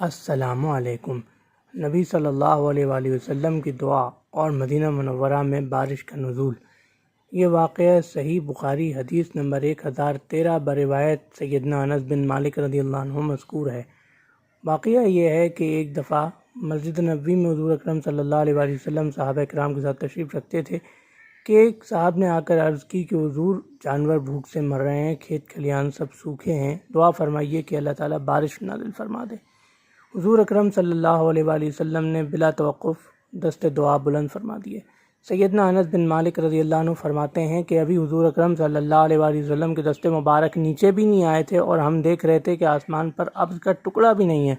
السلام علیکم۔ نبی صلی اللہ علیہ وآلہ وسلم کی دعا اور مدینہ منورہ میں بارش کا نزول۔ یہ واقعہ صحیح بخاری حدیث نمبر 1013 بروایت سیدنا انس بن مالک رضی اللہ عنہ مذکور ہے۔ واقعہ یہ ہے کہ ایک دفعہ مسجد نبوی میں حضور اکرم صلی اللہ علیہ وآلہ وسلم صحابہ کرام کے ساتھ تشریف رکھتے تھے کہ ایک صاحب نے آ کر عرض کی کہ حضور جانور بھوک سے مر رہے ہیں، کھیت کھلیان سب سوکھے ہیں، دعا فرمائیے کہ اللہ تعالیٰ بارش نازل فرما دے۔ حضور اکرم صلی اللہ علیہ وآلہ وسلم نے بلا توقف دست دعا بلند فرما دیے۔ سیدنا انس بن مالک رضی اللہ عنہ فرماتے ہیں کہ ابھی حضور اکرم صلی اللہ علیہ وآلہ وسلم کے دست مبارک نیچے بھی نہیں آئے تھے اور ہم دیکھ رہے تھے کہ آسمان پر ابر کا ٹکڑا بھی نہیں ہے۔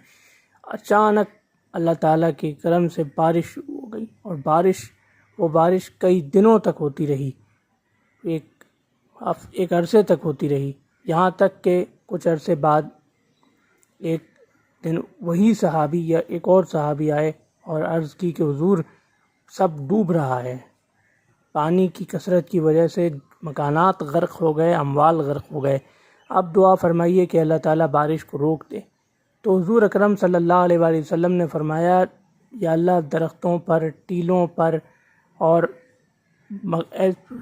اچانک اللہ تعالیٰ کے کرم سے بارش شروع ہو گئی اور وہ بارش کئی دنوں تک ہوتی رہی، ایک عرصے تک ہوتی رہی، یہاں تک کہ کچھ عرصے بعد ایک دن وہی صحابی یا ایک اور صحابی آئے اور عرض کی کہ حضور سب ڈوب رہا ہے، پانی کی کثرت کی وجہ سے مکانات غرق ہو گئے، اموال غرق ہو گئے، اب دعا فرمائیے کہ اللہ تعالیٰ بارش کو روک دے۔ تو حضور اکرم صلی اللہ علیہ وآلہ وسلم نے فرمایا، یا اللہ درختوں پر، ٹیلوں پر اور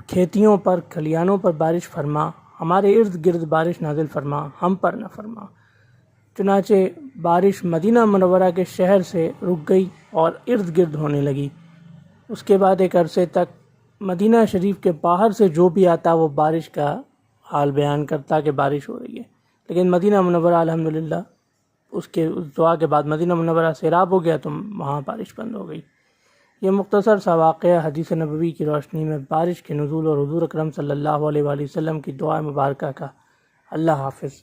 کھیتیوں پر، کھلیانوں پر بارش فرما، ہمارے ارد گرد بارش نازل فرما، ہم پر نہ فرما۔ چنانچہ بارش مدینہ منورہ کے شہر سے رک گئی اور ارد گرد ہونے لگی۔ اس کے بعد ایک عرصے تک مدینہ شریف کے باہر سے جو بھی آتا وہ بارش کا حال بیان کرتا کہ بارش ہو رہی ہے، لیکن مدینہ منورہ الحمدللہ اس دعا کے بعد مدینہ منورہ سیراب ہو گیا تو وہاں بارش بند ہو گئی۔ یہ مختصر سا واقعہ حدیث نبوی کی روشنی میں بارش کے نزول اور حضور اکرم صلی اللہ علیہ وآلہ وسلم کی دعا مبارکہ کا۔ اللہ حافظ۔